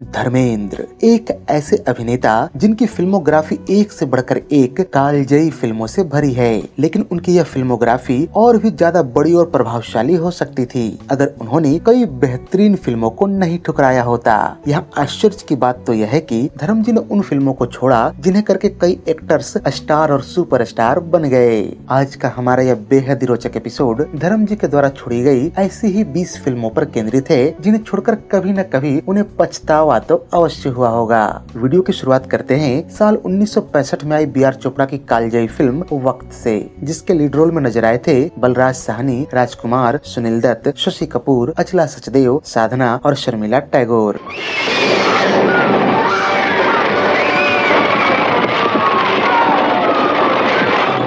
धर्मेंद्र एक ऐसे अभिनेता जिनकी फिल्मोग्राफी एक से बढ़कर एक कालजयी फिल्मों से भरी है, लेकिन उनकी यह फिल्मोग्राफी और भी ज्यादा बड़ी और प्रभावशाली हो सकती थी अगर उन्होंने कई बेहतरीन फिल्मों को नहीं ठुकराया होता। यहाँ आश्चर्य की बात तो यह है कि धर्म जी ने उन फिल्मों को छोड़ा जिन्हें करके कई एक्टर्स स्टार और सुपरस्टार बन गए। आज का हमारा यह बेहद रोचक एपिसोड धर्म जी के द्वारा छोड़ी गई ऐसी ही 20 फिल्मों पर केंद्रित है जिन्हें छोड़कर कभी न कभी उन्हें पछतावा तो अवश्य हुआ होगा। वीडियो की शुरुआत करते हैं साल 1965 में आई बी.आर. चोपड़ा की कालजयी फिल्म वक्त से, जिसके लीड रोल में नजर आए थे बलराज साहनी, राजकुमार, सुनील दत्त, शशि कपूर, अचला सचदेव, साधना और शर्मिला टैगोर।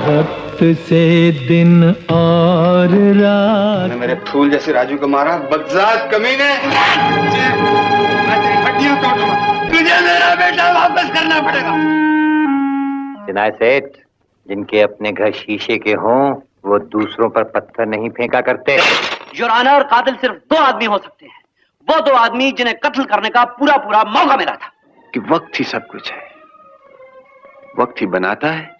वक्त से दिन और रात। मेरे फूल जैसे राजू को मारा, बदजात कमीने। तुझे मेरा बेटा वापस करना पड़ेगा। सिनाय सेठ, जिनके अपने घर शीशे के हों वो दूसरों पर पत्थर नहीं फेंका करते। योर ऑनर, कातिल सिर्फ दो आदमी हो सकते हैं, वो दो आदमी जिन्हें कत्ल करने का पूरा पूरा मौका मिला था। कि वक्त ही सब कुछ है, वक्त ही बनाता है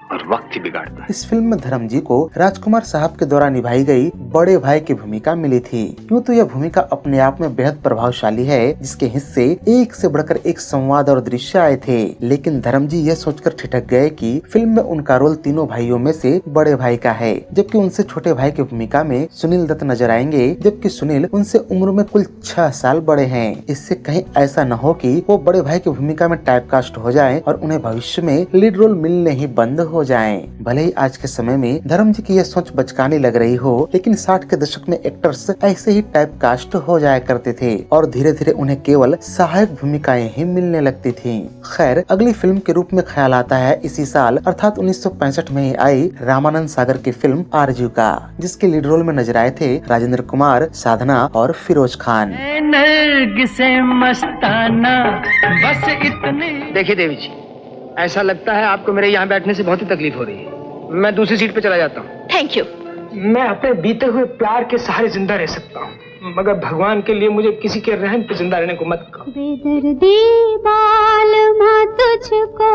और वक्त ही बिगाड़ता है। इस फिल्म में धर्म जी को राजकुमार साहब के द्वारा निभाई गई बड़े भाई की भूमिका मिली थी। यूँ तो यह भूमिका अपने आप में बेहद प्रभावशाली है, जिसके हिस्से एक से बढ़कर एक संवाद और दृश्य आए थे, लेकिन धर्म जी यह सोचकर ठिठक गए कि फिल्म में उनका रोल तीनों भाइयों में से बड़े भाई का है, जबकि उनसे छोटे भाई की भूमिका में सुनील दत्त नजर आएंगे, जबकि सुनील उनसे उम्र में कुल 6 साल बड़े हैं। इससे कहीं ऐसा न हो कि वो बड़े भाई की भूमिका में टाइपकास्ट हो जाएं और उन्हें भविष्य में लीड रोल मिलने ही बंद हो जाएं। भले ही आज के समय में धर्म जी की यह सोच बचकानी लग रही हो, लेकिन 60 के दशक में एक्टर्स ऐसे ही टाइपकास्ट हो जाया करते थे और धीरे धीरे उन्हें केवल सहायक भूमिकाएं ही मिलने लगती थीं। खैर, अगली फिल्म के रूप में ख्याल आता है इसी साल अर्थात 1965 में ही आई रामानंद सागर की फिल्म आरजू का, जिसके लीड रोल में नजर आए थे राजेंद्र कुमार, साधना और फिरोज खान। देखिए देवी जी, ऐसा लगता है आपको मेरे यहाँ बैठने से बहुत ही तकलीफ हो रही है। मैं दूसरी सीट पे चला जाता हूँ। Thank you. मैं अपने बीते हुए प्यार के सहारे जिंदा रह सकता हूँ, मगर भगवान के लिए मुझे किसी के रहम पे जिंदा रहने को मत कहो। बेदर्दी बालमा तुझको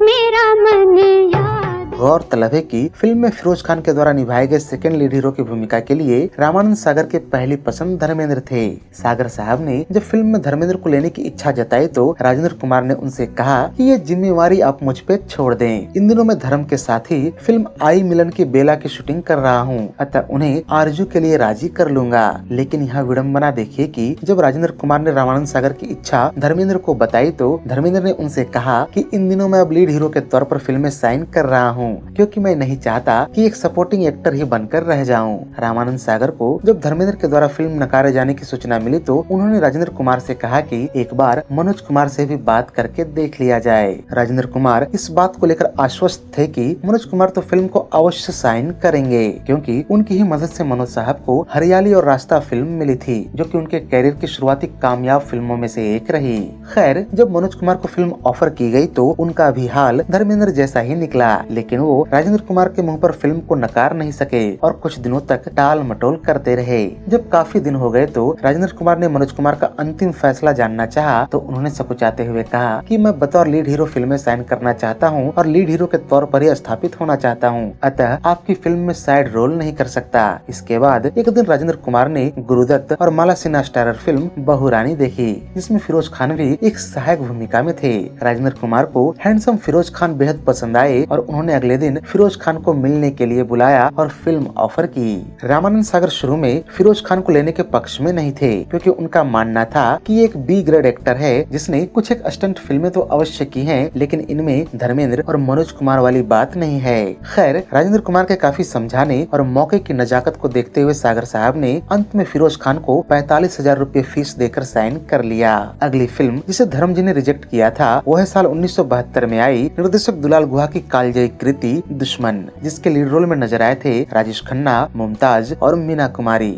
मेरा मन याद। गौरतलब है कि फिल्म में फिरोज खान के द्वारा निभाए गए सेकंड लीड हीरो की भूमिका के लिए रामानंद सागर के पहली पसंद धर्मेंद्र थे। सागर साहब ने जब फिल्म में धर्मेंद्र को लेने की इच्छा जताई तो राजेंद्र कुमार ने उनसे कहा कि ये जिम्मेवारी आप मुझ पे छोड़ दें। इन दिनों मैं धर्म के साथ ही फिल्म आई मिलन की बेला की शूटिंग कर रहा हूँ, अतः उन्हें आरजू के लिए राजी कर लूंगा। लेकिन यहाँ विडम्बना देखिए कि जब राजेंद्र कुमार ने रामानंद सागर की इच्छा धर्मेंद्र को बताई तो धर्मेंद्र ने उनसे कहा कि इन दिनों मैं अब लीड हीरो के तौर पर फिल्म में साइन कर रहा हूँ, क्योंकि मैं नहीं चाहता कि एक सपोर्टिंग एक्टर ही बनकर रह जाऊं। रामानंद सागर को जब धर्मेंद्र के द्वारा फिल्म नकारे जाने की सूचना मिली तो उन्होंने राजेंद्र कुमार से कहा कि एक बार मनोज कुमार से भी बात करके देख लिया जाए। राजेंद्र कुमार इस बात को लेकर आश्वस्त थे कि मनोज कुमार तो फिल्म को अवश्य साइन करेंगे, क्योंकि उनकी ही मदद से मनोज साहब को हरियाली और रास्ता फिल्म मिली थी, जो कि उनके कैरियर की शुरुआती कामयाब फिल्मों में से एक रही। खैर, जब मनोज कुमार को फिल्म ऑफर की गई तो उनका भी हाल धर्मेंद्र जैसा ही निकला, लेकिन वो राजेंद्र कुमार के मुंह पर फिल्म को नकार नहीं सके और कुछ दिनों तक टाल मटोल करते रहे। जब काफी दिन हो गए तो राजेंद्र कुमार ने मनोज कुमार का अंतिम फैसला जानना चाहा तो उन्होंने सकुचाते हुए कहा कि मैं बतौर लीड हीरो फिल्म में साइन करना चाहता हूं और लीड हीरो के तौर पर ही स्थापित होना चाहता हूं, अतः आपकी फिल्म में साइड रोल नहीं कर सकता। इसके बाद एक दिन राजेंद्र कुमार ने गुरुदत्त और माला सिन्हा स्टारर फिल्म बहू रानी देखी, जिसमें फिरोज खान भी एक सहायक भूमिका में थे। राजेंद्र कुमार को हैंडसम फिरोज खान बेहद पसंद आए और उन्होंने अगले दिन फिरोज खान को मिलने के लिए बुलाया और फिल्म ऑफर की। रामानंद सागर शुरू में फिरोज खान को लेने के पक्ष में नहीं थे, क्योंकि उनका मानना था कि एक बी ग्रेड एक्टर है जिसने कुछ एक स्टंट फिल्में तो अवश्य की हैं, लेकिन इनमें धर्मेंद्र और मनोज कुमार वाली बात नहीं है। खैर, राजेंद्र कुमार के काफी समझाने और मौके की नजाकत को देखते हुए सागर साहब ने अंत में फिरोज खान को 45,000 रुपए फीस देकर साइन कर लिया। अगली फिल्म जिसे धर्म जी ने रिजेक्ट किया था वह साल 1972 में आई निर्देशक दुलाल गुहा की कालजयी कृति दुश्मन, जिसके लीड रोल में नजर आए थे राजेश खन्ना, मुमताज और मीना कुमारी।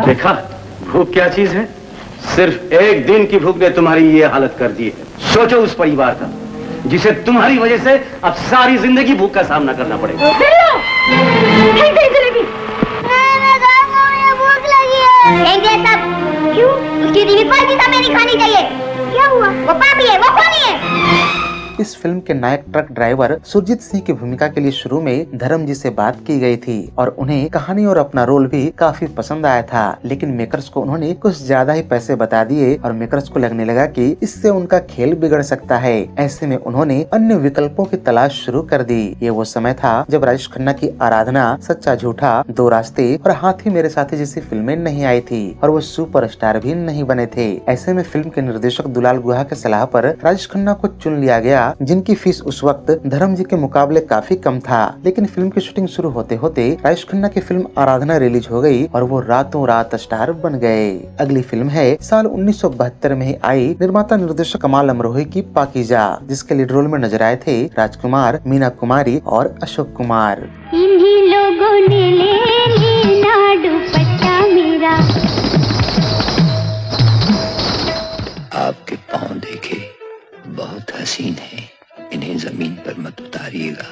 देखा भूख क्या चीज है? सिर्फ एक दिन की भूख ने तुम्हारी ये हालत कर दी है। सोचो उस परिवार का जिसे तुम्हारी वजह से अब सारी जिंदगी भूख का सामना करना पड़ेगा। फेंक सब। क्यों? उसकी बीवी कोई चीज हमें नहीं खानी चाहिए। क्या हुआ? वो पापी है, वो खूनी है। इस फिल्म के नायक ट्रक ड्राइवर सुरजीत सिंह की भूमिका के लिए शुरू में धर्म जी से बात की गई थी और उन्हें कहानी और अपना रोल भी काफी पसंद आया था, लेकिन मेकर्स को उन्होंने कुछ ज्यादा ही पैसे बता दिए और मेकर्स को लगने लगा कि इससे उनका खेल बिगड़ सकता है। ऐसे में उन्होंने अन्य विकल्पों की तलाश शुरू कर दी। ये वो समय था जब राजेश खन्ना की आराधना, सच्चा झूठा, दो रास्ते और हाथी मेरे साथी जैसी फिल्में नहीं आई थी और वो सुपरस्टार भी नहीं बने थे। ऐसे में फिल्म के निर्देशक दुलाल गुहा के सलाह पर राजेश खन्ना को चुन लिया गया, जिनकी फीस उस वक्त धर्म जी के मुकाबले काफी कम था। लेकिन फिल्म की शूटिंग शुरू होते होते राजेश खन्ना की फिल्म आराधना रिलीज हो गई और वो रातों रात स्टार बन गए। अगली फिल्म है साल 1972 में ही आई निर्माता निर्देशक कमाल अमरोही की पाकीजा, जिसके लीड रोल में नजर आए थे राजकुमार, मीना कुमारी और अशोक कुमार। इन्हीं लोगों ने ले लिया दुपट्टा मेरा। आपके पाँव देखे बहुत हसीन है, इन्हें जमीन पर मत उतारिएगा,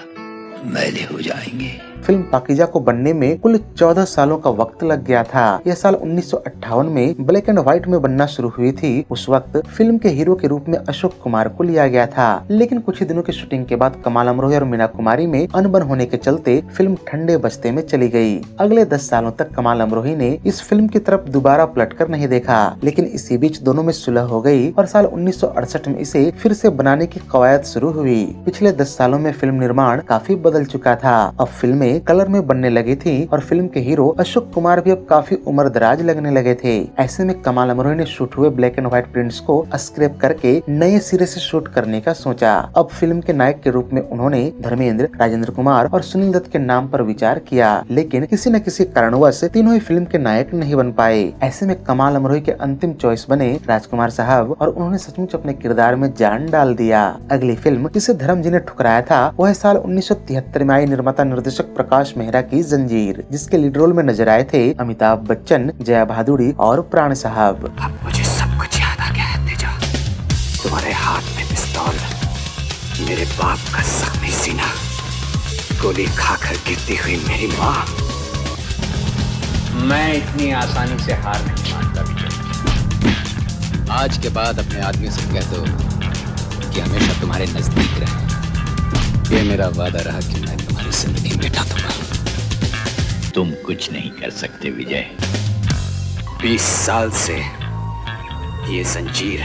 मैले हो जाएंगे। फिल्म पाकीजा को बनने में कुल 14 सालों का वक्त लग गया था। यह साल 1958 में ब्लैक एंड व्हाइट में बनना शुरू हुई थी। उस वक्त फिल्म के हीरो के रूप में अशोक कुमार को लिया गया था, लेकिन कुछ ही दिनों की शूटिंग के बाद कमाल अमरोही और मीना कुमारी में अनबन होने के चलते फिल्म ठंडे बस्ते में चली गई। अगले 10 सालों तक कमाल अमरोही ने इस फिल्म की तरफ दोबारा पलटकर नहीं देखा, लेकिन इसी बीच दोनों में सुलह हो गई और साल 1968 में इसे फिर से बनाने की कवायद शुरू हुई। पिछले 10 सालों में फिल्म निर्माण काफी बदल चुका था। अब फिल्में कलर में बनने लगी थी और फिल्म के हीरो अशोक कुमार भी अब काफी उम्रदराज लगने लगे थे। ऐसे में कमाल अमरोही ने शूट हुए ब्लैक एंड व्हाइट प्रिंट्स को स्क्रैप करके नए सिरे से शूट करने का सोचा। अब फिल्म के नायक के रूप में उन्होंने धर्मेंद्र, राजेंद्र कुमार और सुनील दत्त के नाम पर विचार किया, लेकिन किसी न किसी कारणवश तीनों ही फिल्म के नायक नहीं बन पाए। ऐसे में कमाल अमरोही के अंतिम चॉइस बने राजकुमार साहब और उन्होंने सचमुच अपने किरदार में जान डाल दिया। अगली फिल्म जिसे धर्म जी ने ठुकराया था वह साल 1973 में आई निर्माता निर्देशक प्रकाश मेहरा की जंजीर, जिसके लीड रोल में नजर आए थे अमिताभ बच्चन, जया भादुड़ी और प्राण साहब। अब मुझे सब कुछ याद आ गया है तेजा। तुम्हारे हाथ में पिस्तौल, मेरे बाप का जख्मी सीना, गोली खाकर गिरती हुई मेरी माँ। मैं इतनी आसानी से हार नहीं मानता विजय। आज के बाद अपने आदमी से कह दो कि हमेशा तुम्हारे नजदीक रहे। ये मेरा वादा रहा कि मैं तुम्हारी जिंदगी मिटा दूंगा। तुम कुछ नहीं कर सकते विजय। 20 साल से ये जंजीर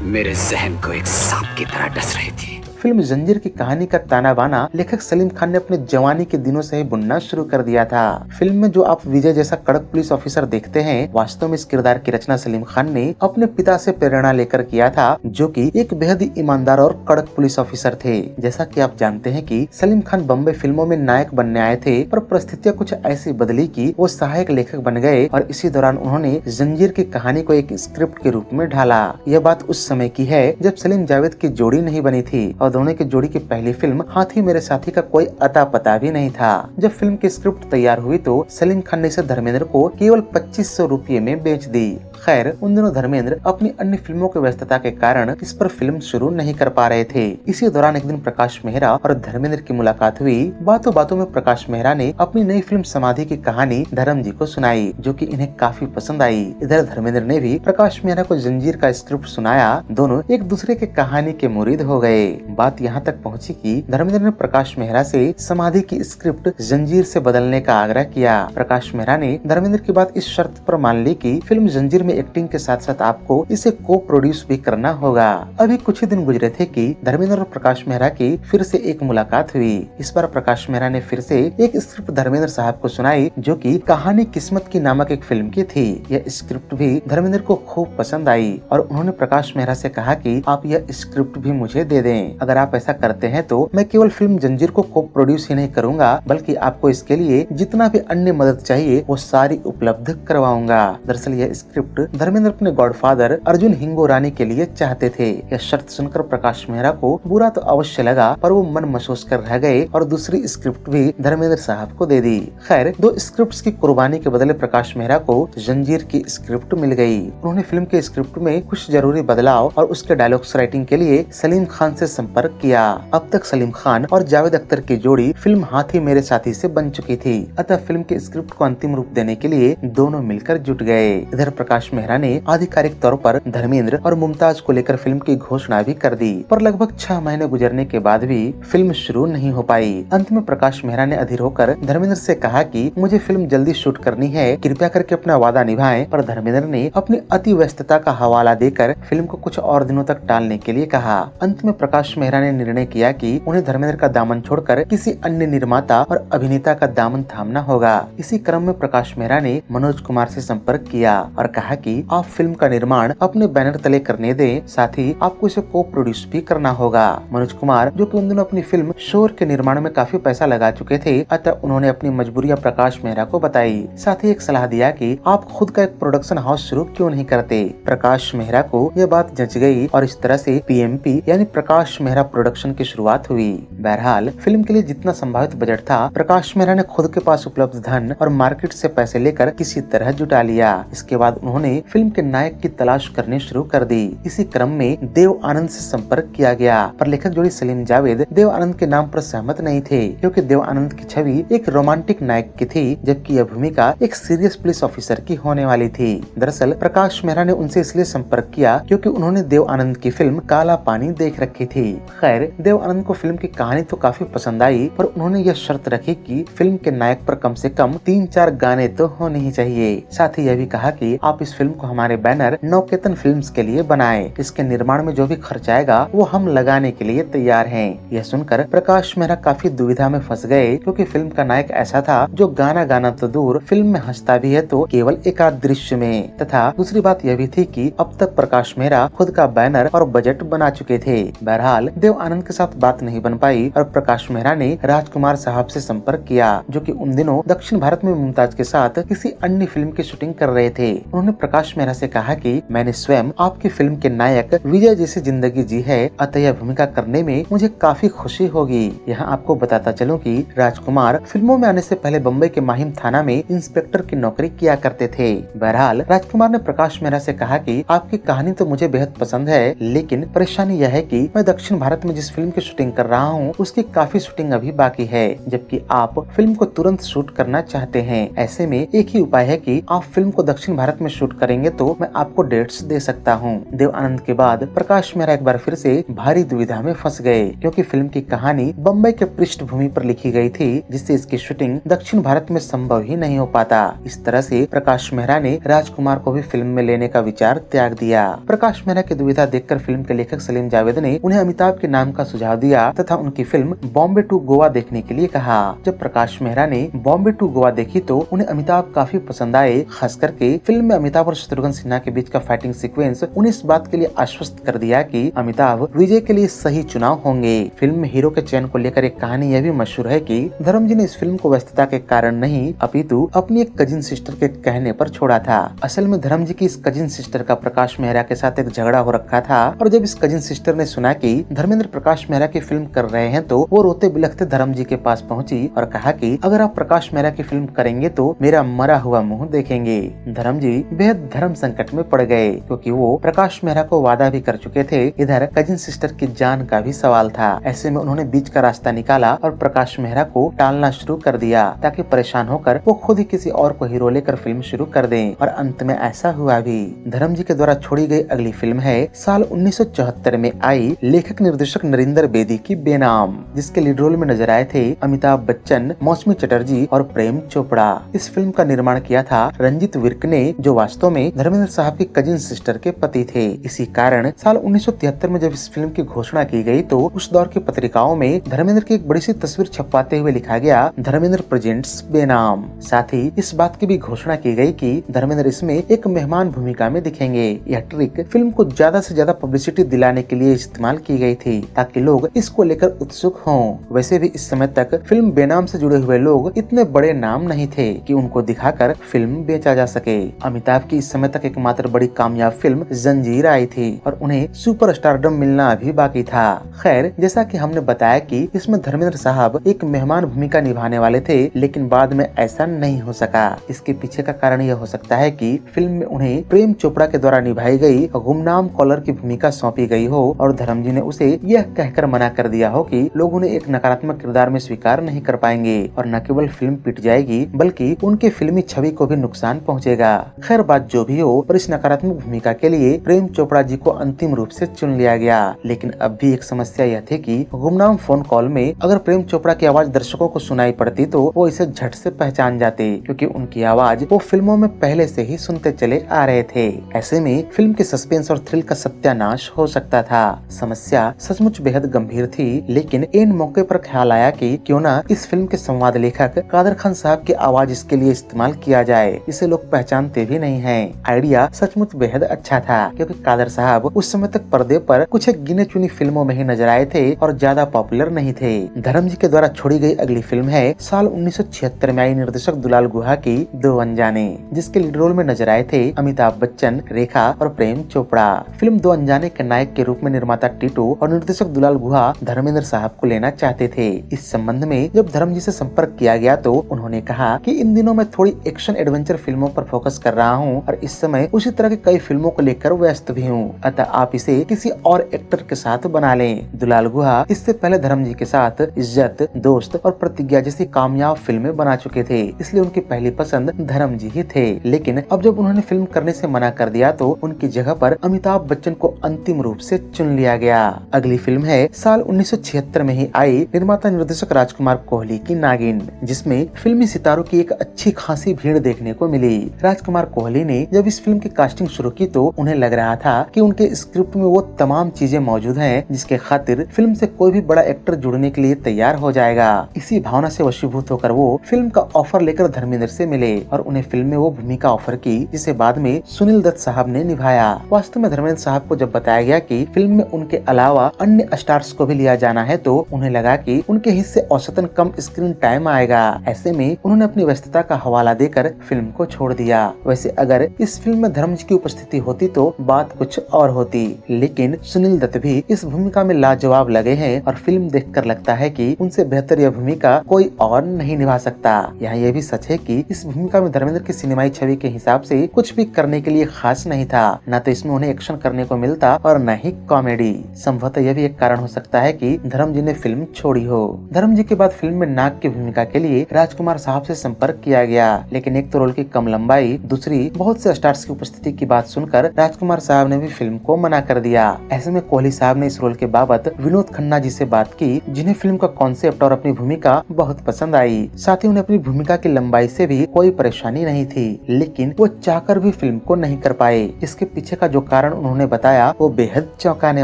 मेरे जहन को एक सांप की तरह डस रही थी। फिल्म जंजीर की कहानी का ताना बाना लेखक सलीम खान ने अपने जवानी के दिनों से ही बुनना शुरू कर दिया था। फिल्म में जो आप विजय जैसा कड़क पुलिस ऑफिसर देखते हैं, वास्तव में इस किरदार की रचना सलीम खान ने अपने पिता से प्रेरणा लेकर किया था, जो कि एक बेहद ही ईमानदार और कड़क पुलिस ऑफिसर थे। जैसा कि आप जानते हैं कि सलीम खान बम्बई फिल्मों में नायक बनने आए थे, पर परिस्थितियां कुछ ऐसी बदली कि वो सहायक लेखक बन गए और इसी दौरान उन्होंने जंजीर की कहानी को एक स्क्रिप्ट के रूप में ढाला। यह बात उस समय की है जब सलीम जावेद की जोड़ी नहीं बनी थी और दोनों की जोड़ी की पहली फिल्म हाथी मेरे साथी का कोई अता पता भी नहीं था। जब फिल्म की स्क्रिप्ट तैयार हुई तो सलीम खान ने इसे धर्मेंद्र को केवल 2500 रुपये में बेच दी। खैर, उन दिनों धर्मेंद्र अपनी अन्य फिल्मों की व्यस्तता के कारण इस पर फिल्म शुरू नहीं कर पा रहे थे। इसी दौरान एक दिन प्रकाश मेहरा और धर्मेंद्र की मुलाकात हुई। बातों बातों में प्रकाश मेहरा ने अपनी नई फिल्म समाधि की कहानी धर्म जी को सुनाई, जो कि इन्हें काफी पसंद आई। इधर धर्मेंद्र ने भी प्रकाश मेहरा को जंजीर का स्क्रिप्ट सुनाया। दोनों एक दूसरे के कहानी के मुरीद हो गए। बात यहाँ तक पहुँची कि धर्मेंद्र ने प्रकाश मेहरा से समाधि की स्क्रिप्ट जंजीर से बदलने का आग्रह किया। प्रकाश मेहरा ने धर्मेंद्र की बात इस शर्त पर मान ली कि फिल्म जंजीर में एक्टिंग के साथ साथ आपको इसे को प्रोड्यूस भी करना होगा। अभी कुछ ही दिन गुजरे थे कि धर्मेंद्र और प्रकाश मेहरा की फिर से एक मुलाकात हुई। इस बार प्रकाश मेहरा ने फिर से एक स्क्रिप्ट धर्मेंद्र साहब को सुनाई, जो कि कहानी किस्मत की नामक एक फिल्म की थी। यह स्क्रिप्ट भी धर्मेंद्र को खूब पसंद आई और उन्होंने प्रकाश मेहरा से कहा कि आप यह स्क्रिप्ट भी मुझे दे दें। अगर आप ऐसा करते हैं तो मैं केवल फिल्म जंजीर को को प्रोड्यूस ही नहीं करूंगा, बल्कि आपको इसके लिए जितना भी अन्य मदद चाहिए वो सारी उपलब्ध करवाऊंगा। दरअसल यह स्क्रिप्ट धर्मेंद्र अपने गॉडफादर अर्जुन हिंगोरानी के लिए चाहते थे। यह शर्त सुनकर प्रकाश मेहरा को बुरा तो अवश्य लगा, पर वो मन महसूस कर रह गए और दूसरी स्क्रिप्ट भी धर्मेंद्र साहब को दे दी। खैर, दो स्क्रिप्ट्स की कुर्बानी के बदले प्रकाश मेहरा को जंजीर की स्क्रिप्ट मिल गई। उन्होंने फिल्म के स्क्रिप्ट में कुछ जरूरी बदलाव और उसके डायलॉग्स राइटिंग के लिए सलीम खान से संपर्क संपर्क किया। अब तक सलीम खान और जावेद अख्तर की जोड़ी फिल्म हाथी मेरे साथी से बन चुकी थी, अतः फिल्म के स्क्रिप्ट को अंतिम रूप देने के लिए दोनों मिलकर जुट गए। इधर प्रकाश मेहरा ने आधिकारिक तौर पर धर्मेंद्र और मुमताज को लेकर फिल्म की घोषणा भी कर दी, पर लगभग 6 महीने गुजरने के बाद भी फिल्म शुरू नहीं हो पाई। अंत में प्रकाश मेहरा ने अधीर होकर धर्मेंद्र से कहा कि मुझे फिल्म जल्दी शूट करनी है, कृपया करके अपना वादा निभाएं, पर धर्मेंद्र ने अपनी अति व्यस्तता का हवाला देकर फिल्म को कुछ और दिनों तक टालने के लिए कहा। अंत में प्रकाश मेहरा ने निर्णय किया कि उन्हें धर्मेंद्र का दामन छोड़कर किसी अन्य निर्माता और अभिनेता का दामन थामना होगा। इसी क्रम में प्रकाश मेहरा ने मनोज कुमार से संपर्क किया और कहा कि आप फिल्म का निर्माण अपने बैनर तले करने दें, साथ ही आपको इसे को प्रोड्यूस भी करना होगा। मनोज कुमार, जो कि उन दिनों अपनी फिल्म शोर के निर्माण में काफी पैसा लगा चुके थे, अतः उन्होंने अपनी मजबूरियां प्रकाश मेहरा को बताई। साथ ही एक सलाह दिया कि आप खुद का एक प्रोडक्शन हाउस शुरू क्यों नहीं करते। प्रकाश मेहरा को यह बात जच गई और इस तरह से PMP यानी प्रकाश मेहरा प्रोडक्शन की शुरुआत हुई। बहरहाल फिल्म के लिए जितना संभावित बजट था, प्रकाश मेहरा ने खुद के पास उपलब्ध धन और मार्केट से पैसे लेकर किसी तरह जुटा लिया। इसके बाद उन्होंने फिल्म के नायक की तलाश करनी शुरू कर दी। इसी क्रम में देव आनंद से संपर्क किया गया, पर लेखक जोड़ी सलीम जावेद देव आनंद के नाम पर सहमत नहीं थे, क्योंकि देव आनंद की छवि एक रोमांटिक नायक की थी, जबकि यह भूमिका एक सीरियस पुलिस ऑफिसर की होने वाली थी। दरअसल प्रकाश मेहरा ने उनसे इसलिए संपर्क किया क्योंकि उन्होंने देव आनंद की फिल्म काला पानी देख रखी थी। खैर, देव आनंद को फिल्म की कहानी तो काफी पसंद आई, पर उन्होंने यह शर्त रखी कि फिल्म के नायक पर कम से कम 3-4 गाने तो होने ही चाहिए। साथ ही यह भी कहा कि आप इस फिल्म को हमारे बैनर नवकेतन फिल्म्स के लिए बनाएं। इसके निर्माण में जो भी खर्च आएगा वो हम लगाने के लिए तैयार हैं। यह सुनकर प्रकाश मेहरा काफी दुविधा में फंस गए, क्योंकि फिल्म का नायक ऐसा था जो गाना गाना तो दूर, फिल्म में हंसता भी है तो केवल एक आध दृश्य में। तथा दूसरी बात यह भी थी कि अब तक प्रकाश मेहरा खुद का बैनर और बजट बना चुके थे। बहरहाल देव आनंद के साथ बात नहीं बन पाई और प्रकाश मेहरा ने राजकुमार साहब से संपर्क किया, जो कि उन दिनों दक्षिण भारत में मुमताज के साथ किसी अन्य फिल्म की शूटिंग कर रहे थे। उन्होंने प्रकाश मेहरा से कहा कि मैंने स्वयं आपकी फिल्म के नायक विजय जैसी जिंदगी जी है, अतः यह भूमिका करने में मुझे काफी खुशी होगी। यहाँ आपको बताता चलूं कि राजकुमार फिल्मों में आने से पहले बम्बई के माहिम थाना में इंस्पेक्टर की नौकरी किया करते थे। बहरहाल राजकुमार ने प्रकाश मेहरा से कहा कि आपकी कहानी तो मुझे बेहद पसंद है, लेकिन परेशानी यह है कि मैं दक्षिण भारत में जिस फिल्म की शूटिंग कर रहा हूँ उसकी काफी शूटिंग अभी बाकी है, जबकि आप फिल्म को तुरंत शूट करना चाहते हैं। ऐसे में एक ही उपाय है कि आप फिल्म को दक्षिण भारत में शूट करेंगे तो मैं आपको डेट्स दे सकता हूँ। देव आनंद के बाद प्रकाश मेहरा एक बार फिर से भारी दुविधा में फंस गए, क्योंकि फिल्म की कहानी बम्बई के पृष्ठभूमि पर लिखी गई थी, जिससे इसकी शूटिंग दक्षिण भारत में संभव ही नहीं हो पाता। इस तरह से प्रकाश मेहरा ने राजकुमार को भी फिल्म में लेने का विचार त्याग दिया। प्रकाश मेहरा की दुविधा देखकर फिल्म के लेखक सलीम जावेद ने उन्हें अमिताभ के नाम का सुझाव दिया तथा उनकी फिल्म बॉम्बे टू गोवा देखने के लिए कहा। जब प्रकाश मेहरा ने बॉम्बे टू गोवा देखी तो उन्हें अमिताभ काफी पसंद आए। खास करके फिल्म में अमिताभ और शत्रुघ्न सिन्हा के बीच का फाइटिंग सीक्वेंस उन्हें इस बात के लिए आश्वस्त कर दिया कि अमिताभ विजय के लिए सही चुनाव होंगे। फिल्म में हीरो के चयन को लेकर एक कहानी यह भी मशहूर है कि धर्म जी ने इस फिल्म को व्यस्तता के कारण नहीं, अपितु अपनी एक कजिन सिस्टर के कहने पर छोड़ा था। असल में धर्म जी की इस कजिन सिस्टर का प्रकाश मेहरा के साथ एक झगड़ा हो रखा था, और जब इस कजिन सिस्टर ने सुना कि धर्मेंद्र प्रकाश मेहरा की फिल्म कर रहे हैं तो वो रोते बिलखते धर्म जी के पास पहुंची और कहा कि अगर आप प्रकाश मेहरा की फिल्म करेंगे तो मेरा मरा हुआ मुंह देखेंगे। धर्म जी बेहद धर्म संकट में पड़ गए, क्योंकि वो प्रकाश मेहरा को वादा भी कर चुके थे। इधर कजिन सिस्टर की जान का भी सवाल था। ऐसे में उन्होंने बीच का रास्ता निकाला और प्रकाश मेहरा को टालना शुरू कर दिया, ताकि परेशान होकर वो खुद ही किसी और को हीरो लेकर फिल्म शुरू कर दें। और अंत में ऐसा हुआ भी। धर्म जी के द्वारा छोड़ी गई अगली फिल्म है साल 1974 में आई लेखक निर्देशक नरेंद्र बेदी की बेनाम, जिसके लीड रोल में नजर आए थे अमिताभ बच्चन, मौसमी चटर्जी और प्रेम चोपड़ा। इस फिल्म का निर्माण किया था रंजीत विर्क ने, जो वास्तव में धर्मेंद्र साहब की कजिन सिस्टर के पति थे। इसी कारण साल 1973 में जब इस फिल्म की घोषणा की गई तो उस दौर की पत्रिकाओं में धर्मेंद्र की एक बड़ी सी तस्वीर छपवाते हुए लिखा गया धर्मेंद्र प्रेजेंट्स बेनाम। साथ ही इस बात की भी घोषणा की गई कि धर्मेंद्र इसमें एक मेहमान भूमिका में दिखेंगे। यह ट्रिक फिल्म को ज्यादा से ज्यादा पब्लिसिटी दिलाने के लिए इस्तेमाल की गई थी, ताकि लोग इसको लेकर उत्सुक हों। वैसे भी इस समय तक फिल्म बेनाम से जुड़े हुए लोग इतने बड़े नाम नहीं थे कि उनको दिखाकर फिल्म बेचा जा सके। अमिताभ की इस समय तक एकमात्र बड़ी कामयाब फिल्म जंजीर आई थी और उन्हें सुपरस्टारडम मिलना अभी बाकी था। खैर, जैसा कि हमने बताया कि इसमें धर्मेंद्र साहब एक मेहमान भूमिका निभाने वाले थे, लेकिन बाद में ऐसा नहीं हो सका। इसके पीछे का कारण यह हो सकता है कि फिल्म में उन्हें प्रेम चोपड़ा के द्वारा निभाई गई गुमनाम कॉलर की भूमिका सौंपी गई हो और धर्म जी ने उसे यह कहकर मना कर दिया हो कि लोग उन्हें एक नकारात्मक किरदार में स्वीकार नहीं कर पाएंगे और न केवल फिल्म पिट जाएगी बल्कि उनके फिल्मी छवि को भी नुकसान पहुंचेगा। खैर बात जो भी हो, पर इस नकारात्मक भूमिका के लिए प्रेम चोपड़ा जी को अंतिम रूप से चुन लिया गया। लेकिन अब भी एक समस्या यह थी कि गुमनाम फोन कॉल में अगर प्रेम चोपड़ा की आवाज दर्शकों को सुनाई पड़ती तो वो इसे झट से पहचान जाते, क्योंकि उनकी आवाज वो फिल्मों में पहले से ही सुनते चले आ रहे थे। ऐसे में फिल्म के सस्पेंस और थ्रिल का सत्यानाश हो सकता था। समस्या सचमुच बेहद गंभीर थी, लेकिन इन मौके पर ख्याल आया कि क्यों न इस फिल्म के संवाद लेखक कादर खान साहब की आवाज इसके लिए इस्तेमाल किया जाए, इसे लोग पहचानते भी नहीं हैं। आइडिया सचमुच बेहद अच्छा था, क्योंकि कादर साहब उस समय तक पर्दे पर कुछ एक गिने चुनी फिल्मों में ही नजर आए थे और ज्यादा पॉपुलर नहीं थे। धर्म जी के द्वारा छोड़ी गई अगली फिल्म है साल 1976 में आई निर्देशक दुलाल गुहा की दो अनजाने, जिसके लीड रोल में नजर आए थे अमिताभ बच्चन, रेखा और प्रेम चोपड़ा। फिल्म दो अनजाने के नायक के रूप में निर्माता टीटू और निर्देशक दुलाल गुहा धर्मेंद्र साहब को लेना चाहते थे। इस संबंध में जब धर्म जी से संपर्क किया गया तो उन्होंने कहा कि इन दिनों मैं थोड़ी एक्शन एडवेंचर फिल्मों पर फोकस कर रहा हूं और इस समय उसी तरह की कई फिल्मों को लेकर व्यस्त भी हूं, अतः आप इसे किसी और एक्टर के साथ बना लें। दुलाल गुहा इससे पहले धर्म जी के साथ इज्जत, दोस्त और प्रतिज्ञा जैसी कामयाब फिल्में बना चुके थे, इसलिए उनकी पहली पसंद धर्म जी ही थे। लेकिन अब जब उन्होंने फिल्म करने से मना कर दिया तो उनकी जगह पर अमिताभ बच्चन को अंतिम रूप से चुन लिया गया। अगली फिल्म है साल 1976 में ही आई निर्माता निर्देशक राजकुमार कोहली की नागिन, जिसमें फिल्मी सितारों की एक अच्छी खासी भीड़ देखने को मिली। राजकुमार कोहली ने जब इस फिल्म की कास्टिंग शुरू की तो उन्हें लग रहा था कि उनके स्क्रिप्ट में वो तमाम चीजें मौजूद हैं जिसके खातिर फिल्म से कोई भी बड़ा एक्टर जुड़ने के लिए तैयार हो जाएगा। इसी भावना से वशीभूत होकर वो फिल्म का ऑफर लेकर धर्मेंद्र से मिले और उन्हें फिल्म में वो भूमिका ऑफर की जिसे बाद में सुनील दत्त साहब ने निभाया। वास्तव में धर्मेंद्र साहब को जब बताया गया कि फिल्म में उनके अलावा अन्य स्टार्स को भी लिया जाना है तो उन्हें लगा कि उनके हिस्से औसतन कम स्क्रीन टाइम आएगा। ऐसे में उन्होंने अपनी व्यस्तता का हवाला देकर फिल्म को छोड़ दिया। वैसे अगर इस फिल्म में धर्म जी की उपस्थिति होती तो बात कुछ और होती, लेकिन सुनील दत्त भी इस भूमिका में लाजवाब लगे हैं और फिल्म देखकर लगता है कि उनसे बेहतर यह भूमिका कोई और नहीं निभा सकता। यहाँ यह भी सच है कि इस भूमिका में धर्मेंद्र की सिनेमाई छवि के हिसाब से कुछ भी करने के लिए खास नहीं था, न तो इसमें उन्हें एक्शन करने को मिलता और न ही कॉमेडी। संभवतः यह भी एक कारण हो सकता है कि धर्म जी ने फिल्म छोड़ी हो। धर्म जी के बाद फिल्म में नाग की भूमिका के लिए राजकुमार साहब से संपर्क किया गया, लेकिन एक तो रोल की कम लंबाई, दूसरी बहुत से स्टार्स की उपस्थिति की बात सुनकर राजकुमार साहब ने भी फिल्म को मना कर दिया। ऐसे में कोहली साहब ने इस रोल के बाबत विनोद खन्ना जी से बात की, जिन्हें फिल्म का कॉन्सेप्ट और अपनी भूमिका बहुत पसंद आई। साथ ही उन्हें अपनी भूमिका की लंबाई से भी कोई परेशानी नहीं थी, लेकिन वो चाहकर भी फिल्म को नहीं कर पाए। इसके पीछे का जो कारण उन्होंने बताया वो बेहद चौंकाने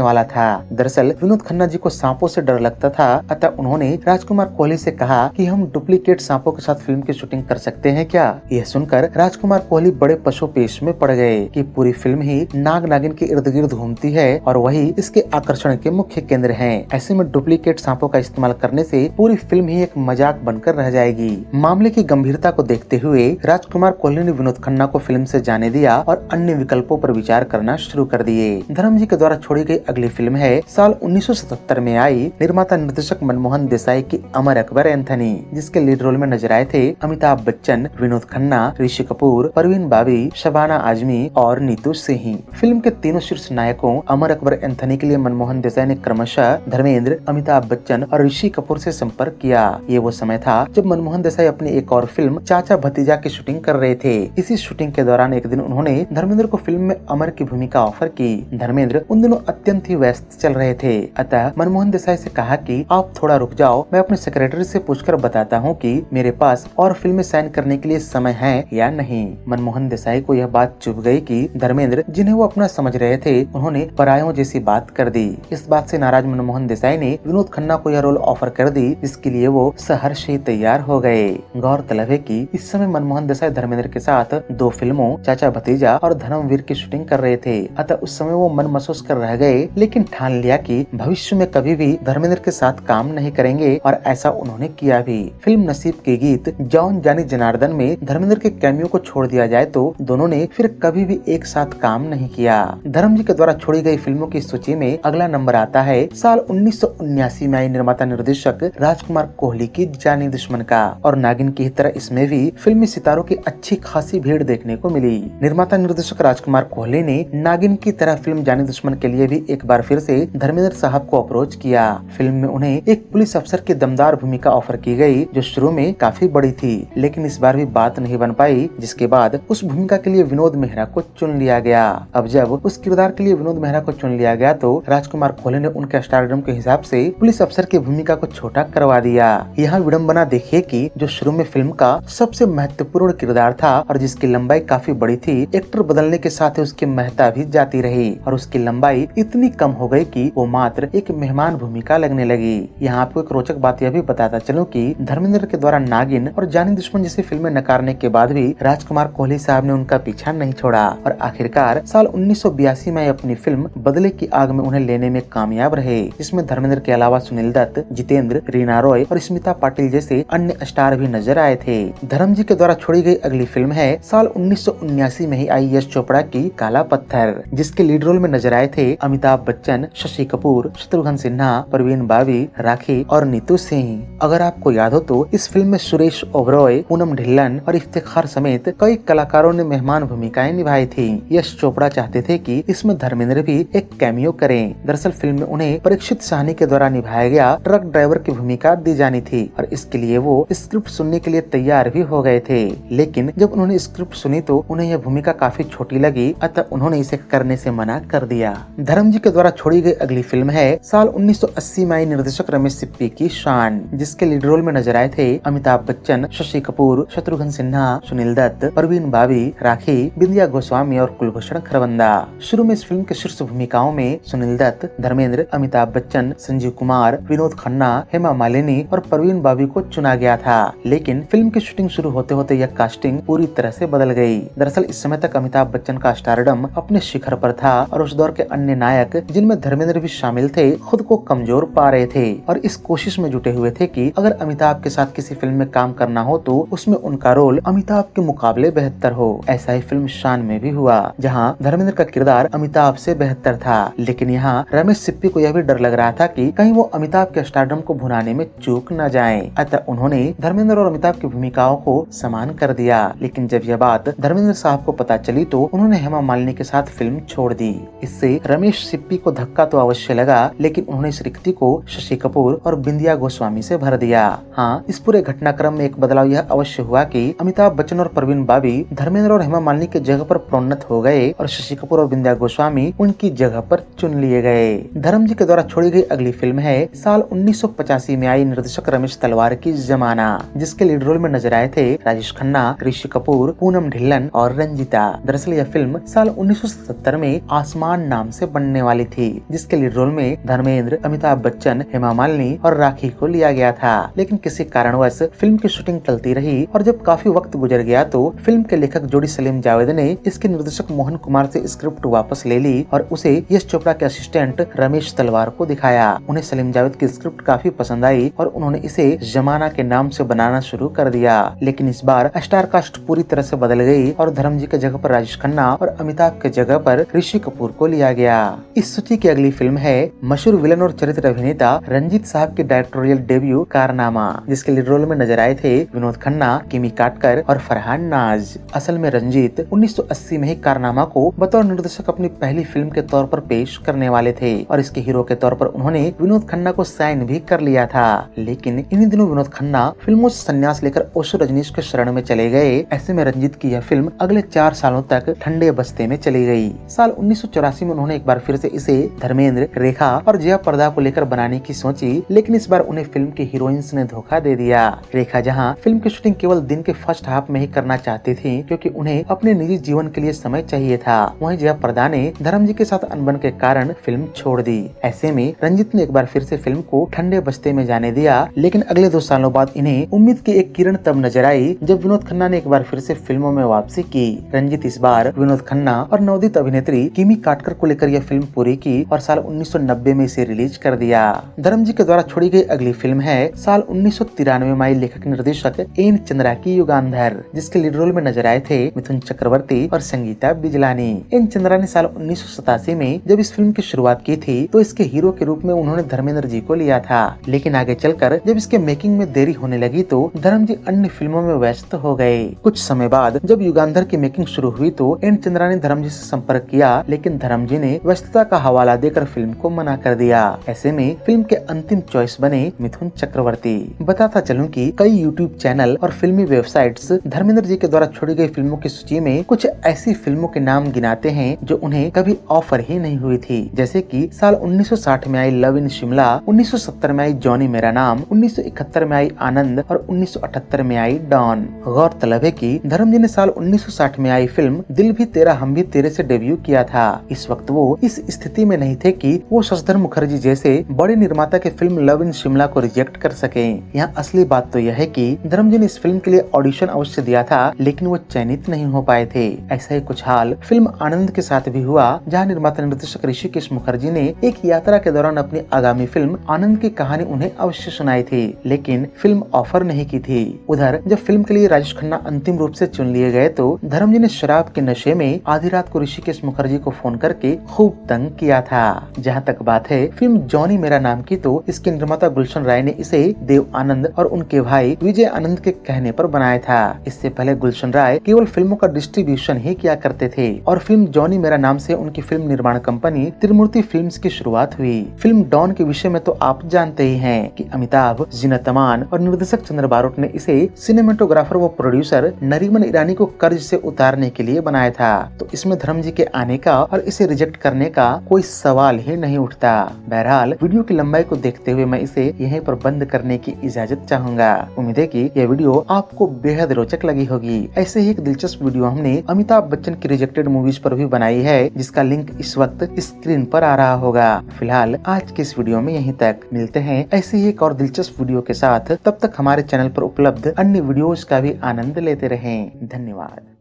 वाला था। दरअसल विनोद खन्ना जी को सांपों से डर लगता था, अतः उन्होंने राजकुमार कोहली से कहा कि हम डुप्लीकेट सांपों के साथ फिल्म की शूटिंग कर सकते हैं क्या। यह सुनकर राजकुमार कोहली बड़े पशुपेश में पड़ गए कि पूरी फिल्म ही नाग नागिन के इर्द गिर्द घूमती है और वही इसके आकर्षण के मुख्य केंद्र हैं। ऐसे में डुप्लीकेट सांपों का इस्तेमाल करने से पूरी फिल्म ही एक मजाक बनकर रह जाएगी। मामले की गंभीरता को देखते हुए राजकुमार कोहली ने विनोद खन्ना को फिल्म से जाने दिया और अन्य विकल्पों पर विचार करना शुरू कर दिए। धर्म जी के द्वारा छोड़ी गई अगली फिल्म है साल 1977 में आई निर्माता निर्देशक मनमोहन देसाई की अमर अकबर एंथनी, जिसके लीड रोल में नजर आए थे अमिताभ बच्चन, विनोद खन्ना, ऋषि कपूर, परवीन बाबी, शबाना आजमी और नीतू सिंह। फिल्म के तीनों शीर्ष नायकों अमर अकबर एंथनी के लिए मनमोहन देसाई ने क्रमशः धर्मेंद्र, अमिताभ बच्चन और ऋषि कपूर से संपर्क किया। ये वो समय था जब मनमोहन देसाई अपनी एक और फिल्म चाचा भतीजा की शूटिंग कर रहे थे। इसी शूटिंग के दौरान एक दिन उन्होंने धर्मेंद्र को फिल्म में अमर की भूमिका ऑफर की। धर्मेंद्र उन दिनों अत्यंत ही व्यस्त चल रहे थे, अतः मनमोहन देसाई से कहा कि आप थोड़ा रुक जाओ, मैं अपने सेक्रेटरी से पूछकर बताता हूँ कि मेरे पास और फिल्में साइन करने के लिए समय है या नहीं। मनमोहन देसाई को यह बात चुभ गई कि धर्मेंद्र, जिन्हें वो अपना समझ रहे थे, उन्होंने परायों जैसी बात कर दी। इस बात से नाराज मनमोहन देसाई ने विनोद खन्ना को यह रोल ऑफर कर दी, जिसके लिए वो सहर्ष ही तैयार हो गए। गौरतलब है कि इस समय मनमोहन देसाई धर्मेंद्र के साथ दो फिल्मों चाचा भतीजा और धर्मवीर की शूटिंग कर रहे थे, अतः उस समय वो मन महसूस कर रह गए, लेकिन ठान लिया कि भविष्य में कभी भी धर्मेंद्र के साथ काम नहीं करेंगे और ऐसा उन्होंने किया भी। फिल्म नसीब के गीत जॉन जानी जनार्दन में धर्मेंद्र के कैमियो को छोड़ दिया जाए तो दोनों ने फिर कभी भी एक साथ काम नहीं किया। धर्म जी के द्वारा छोड़ी गई फिल्मों की सूची में अगला नंबर आता है साल 1979 में आई निर्माता निर्देशक राजकुमार कोहली की जानी दुश्मन का, और नागिन की तरह इसमें भी फिल्मी सितारों की अच्छी खासी भीड़ देखने को मिली। निर्माता निर्देशक राजकुमार कोहली ने नागिन की तरह फिल्म जानी दुश्मन के लिए भी एक बार फिर से धर्मेंद्र साहब को अप्रोच किया। फिल्म में उन्हें एक पुलिस अफसर की दमदार भूमिका ऑफर की गई जो शुरू में काफी बड़ी थी, लेकिन इस बार भी बात नहीं बन पाई, जिसके बाद उस भूमिका के लिए विनोद मेहरा को चुन लिया गया। अब जब उस किरदार के लिए विनोद मेहरा को चुन लिया गया तो राजकुमार खोले ने उनके स्टारडम के हिसाब से पुलिस अफसर की भूमिका को छोटा करवा दिया। यहाँ विडंबना देखिए कि जो शुरू में फिल्म का सबसे महत्वपूर्ण किरदार था और जिसकी लंबाई काफी बड़ी थी, एक्टर बदलने के साथ उसकी महत्ता भी जाती रही और उसकी लंबाई इतनी कम हो गई कि वो मात्र एक मेहमान भूमिका लगने लगी। यहाँ आपको एक रोचक बात यह भी बताता चलूं कि धर्मेंद्र के द्वारा नागिन और जानी दुश्मन जैसी फिल्में नकारने के बाद भी राजकुमार कोहली साहब ने उनका पीछा नहीं छोड़ा और आखिरकार साल 1982 में अपनी फिल्म बदले की आग में उन्हें लेने में कामयाब रहे, जिसमें धर्मेंद्र के अलावा सुनील दत्त, जितेंद्र, रीना रॉय और स्मिता पाटिल जैसे अन्य स्टार भी नजर आए थे। धर्म जी के द्वारा छोड़ी गई अगली फिल्म है साल 1979 में ही आई यश चोपड़ा की काला पत्थर, जिसके लीड रोल में नजर आए थे अमिताभ बच्चन, शशि कपूर, शत्रुघ्न सिन्हा, परवीन बाबी, राखी और नीतू सिंह। अगर आपको याद हो तो इस फिल्म में सुरेश ओबरॉय, पूनम ढिल्लन और इफ्तिखार समेत कई कलाकारों ने मेहमान भूमिकाएं निभाई थी। यश चोपड़ा चाहते थे कि इसमें धर्मेंद्र भी एक कैमियो करें। दरअसल फिल्म में उन्हें परीक्षित साहनी के द्वारा निभाया गया ट्रक ड्राइवर की भूमिका दी जानी थी और इसके लिए वो स्क्रिप्ट सुनने के लिए तैयार भी हो गए थे, लेकिन जब उन्होंने स्क्रिप्ट सुनी तो उन्हें यह भूमिका काफी छोटी लगी, अतः उन्होंने इसे करने से मना कर दिया। धर्म जी के द्वारा छोड़ी गई अगली फिल्म है साल 1980 में आई निर्देशक रमेश सिप्पी की शान, जिसके लीड रोल में नजर आए थे अमिताभ बच्चन, शशि कपूर, शत्रुघ्न सिन्हा, सुनील दत्त, परवीन बाबी, राखी, बिंदिया गोस्वामी और कुलभूषण खरबंदा। शुरू में इस फिल्म के शीर्ष भूमिकाओं में सुनील दत्त, धर्मेंद्र, अमिताभ बच्चन, संजीव कुमार, विनोद खन्ना, हेमा मालिनी और परवीन बाबी को चुना गया था, लेकिन फिल्म की शूटिंग शुरू होते होते यह कास्टिंग पूरी तरह से बदल गई। दरअसल इस समय तक अमिताभ बच्चन का स्टारडम अपने शिखर पर था और उस दौर के अन्य नायक, जिनमें धर्मेंद्र भी शामिल थे, खुद को कमजोर पा रहे थे और इस कोशिश में जुटे हुए थे कि अगर अमिताभ के साथ किसी फिल्म में काम करना हो तो उसमें उनका रोल अमिताभ के मुकाबले बेहतर हो। ऐसा ही फिल्म शान में भी हुआ, जहां धर्मेंद्र का किरदार अमिताभ से बेहतर था, लेकिन यहाँ रमेश सिप्पी को यह भी डर लग रहा था कि कहीं वो अमिताभ के स्टारडम को भुनाने में चूक न जाएं। अतः उन्होंने धर्मेंद्र और अमिताभ की भूमिकाओं को समान कर दिया, लेकिन जब यह बात धर्मेंद्र साहब को पता चली तो उन्होंने हेमा मालिनी के साथ फिल्म छोड़ दी। इससे रमेश सिप्पी को धक्का तो अवश्य लगा, लेकिन उन्होंने इस रिक्ति को शशि कपूर और बिंदिया गोस्वामी से भर दिया। हाँ, इस पूरे घटनाक्रम में एक बदलाव यह अवश्य हुआ कि अमिताभ बच्चन और परवीन बाबी धर्मेंद्र और हेमा मालिनी की जगह पर प्रोन्नत हो गए और शशि कपूर और बिंदिया गोस्वामी उनकी जगह पर चुन लिए गए। धर्म जी के द्वारा छोड़ी गई अगली फिल्म है साल 1985 में आई निर्देशक रमेश तलवार की जमाना, जिसके लीड रोल में नजर आए थे राजेश खन्ना, ऋषि कपूर, पूनम ढिल्लन और रंजीता। दरअसल यह फिल्म साल 1977 में आसमान नाम से बनने वाली थी, जिसके लीड रोल में धर्मेंद्र, अमिताभ बच्चन, हेमा मालिनी और राखी को लिया गया था, लेकिन किसी कारणवश फिल्म की शूटिंग टलती रही और जब काफी वक्त गुजर गया तो फिल्म के लेखक जोड़ी सलीम जावेद ने इसके निर्देशक मोहन कुमार से स्क्रिप्ट वापस ले ली और उसे यश चोपड़ा के असिस्टेंट रमेश तलवार को दिखाया। उन्हें सलीम जावेद की स्क्रिप्ट काफी पसंद आई और उन्होंने इसे जमाना के नाम से बनाना शुरू कर दिया, लेकिन इस बार स्टार कास्ट पूरी तरह से बदल गई और धर्म जी के जगह पर राजेश खन्ना और अमिताभ के जगह पर ऋषि कपूर को लिया गया। इस सूची की अगली फिल्म है मशहूर विलन और चरित्र अभिनेता रंजीत साहब की डायरेक्टोरियल डेब्यू कारनामा, जिसके लीड रोल में नजर आए थे विनोद खन्ना, किमी काटकर और फरहान नाज। असल में रंजीत 1980 में ही कारनामा को बतौर निर्देशक अपनी पहली फिल्म के तौर पर पेश करने वाले थे और इसके हीरो के तौर पर उन्होंने विनोद खन्ना को साइन भी कर लिया था, लेकिन इन्हीं दिनों विनोद खन्ना फिल्मों से संन्यास लेकर ओशो रजनीश के शरण में चले गए। ऐसे में रंजीत की यह फिल्म अगले 4 सालों तक ठंडे बस्ते में चली गई। साल 1984 में उन्होंने एक बार फिर से इसे धर्मेंद्र, रेखा और जया पर्दा को लेकर बनाने की सोची, लेकिन इस बार उन्हें फिल्म के हीरोइंस ने धोखा दे दिया। रेखा जहां फिल्म की शूटिंग केवल दिन के फर्स्ट हाफ में ही करना चाहती थी क्योंकि उन्हें अपने निजी जीवन के लिए समय चाहिए था, वहीं जया पर्दा ने धर्म जी के साथ अनबन के कारण फिल्म छोड़ दी। ऐसे में रंजीत ने एक बार फिर से फिल्म को ठंडे बस्ते में जाने दिया, लेकिन अगले 2 सालों बाद इन्हें उम्मीद की एक किरण तब नजर आई जब विनोद खन्ना ने एक बार फिर से फिल्मों में वापसी की। रंजीत इस बार विनोद खन्ना और नवोदित अभिनेत्री किमी काटकर को लेकर यह फिल्म पूरी की और साल 1990 में इसे रिलीज कर दिया। धर्म जी के द्वारा छोड़ी गई अगली फिल्म है साल 1993 में आई लेखक निर्देशक एन चंद्रा की युगांधर, जिसके लीड रोल में नजर आए थे मिथुन चक्रवर्ती और संगीता बिजलानी। एन चंद्रा ने साल 1987 में जब इस फिल्म की शुरुआत की थी तो इसके हीरो के रूप में उन्होंने धर्मेंद्र जी को लिया था, लेकिन आगे चलकर जब इसके मेकिंग में देरी होने लगी तो धर्म जी अन्य फिल्मों में व्यस्त हो गए। कुछ समय बाद जब युगांधर की मेकिंग शुरू हुई तो एन चंद्रा ने धर्म जी से संपर्क किया, लेकिन धर्म जी ने व्यस्तता का हवाला देकर देकर फिल्म को मना कर दिया। ऐसे में फिल्म के अंतिम चॉइस बने मिथुन चक्रवर्ती। बताता चलूं कि कई यूट्यूब चैनल और फिल्मी वेबसाइट्स धर्मेंद्र जी के द्वारा छोड़ी गई फिल्मों की सूची में कुछ ऐसी फिल्मों के नाम गिनाते हैं जो उन्हें कभी ऑफर ही नहीं हुई थी, जैसे कि साल 1960 में आई लव इन शिमला, 1970 में आई जॉनी मेरा नाम, 1971 में आई आनंद और 1978 में आई डॉन। गौरतलब है कि धर्म जी ने साल 1960 में आई फिल्म दिल भी तेरा हम भी तेरे से डेब्यू किया था। इस वक्त वो इस स्थिति में नहीं थे कि वो शशधर मुखर्जी जैसे बड़े निर्माता के फिल्म लव इन शिमला को रिजेक्ट कर सके। यहाँ असली बात तो यह है कि धर्म जी ने इस फिल्म के लिए ऑडिशन अवश्य दिया था, लेकिन वो चयनित नहीं हो पाए थे। ऐसा ही कुछ हाल फिल्म आनंद के साथ भी हुआ, जहाँ निर्माता निर्देशक ऋषिकेश मुखर्जी ने एक यात्रा के दौरान अपनी आगामी फिल्म आनंद की कहानी उन्हें अवश्य सुनाई थी, लेकिन फिल्म ऑफर नहीं की थी। उधर जब फिल्म के लिए राजेश खन्ना अंतिम रूप से चुन लिए गए तो धर्म जी ने शराब के नशे में आधी रात को ऋषिकेश मुखर्जी को फोन करके खूब तंग किया था। जहाँ तक बात है फिल्म जॉनी मेरा नाम की, तो इसके निर्माता गुलशन राय ने इसे देव आनंद और उनके भाई विजय आनंद के कहने पर बनाया था। इससे पहले गुलशन राय केवल फिल्मों का डिस्ट्रीब्यूशन ही किया करते थे और फिल्म जॉनी मेरा नाम से उनकी फिल्म निर्माण कंपनी त्रिमूर्ति फिल्म्स की शुरुआत हुई। फिल्म डॉन के विषय में तो आप जानते ही हैं कि अमिताभ, जीनत अमान और निर्देशक चंद्र बारोट ने इसे सिनेमेटोग्राफर व प्रोड्यूसर नरीमन ईरानी को कर्ज से उतारने के लिए बनाया था। तो इसमें धर्म जी के आने का और इसे रिजेक्ट करने का कोई सवाल ही नहीं उठता। बहरहाल वीडियो की लंबाई को देखते हुए मैं इसे यहीं पर बंद करने की इजाजत चाहूंगा। उम्मीद है कि यह वीडियो आपको बेहद रोचक लगी होगी। ऐसे ही एक दिलचस्प वीडियो हमने अमिताभ बच्चन की रिजेक्टेड मूवीज पर भी बनाई है, जिसका लिंक इस वक्त स्क्रीन पर आ रहा होगा। फिलहाल आज के इस वीडियो में यहीं तक। मिलते हैं ऐसे ही एक और दिलचस्प वीडियो के साथ। तब तक हमारे चैनल पर उपलब्ध अन्य वीडियोस का भी आनंद लेते रहें। धन्यवाद।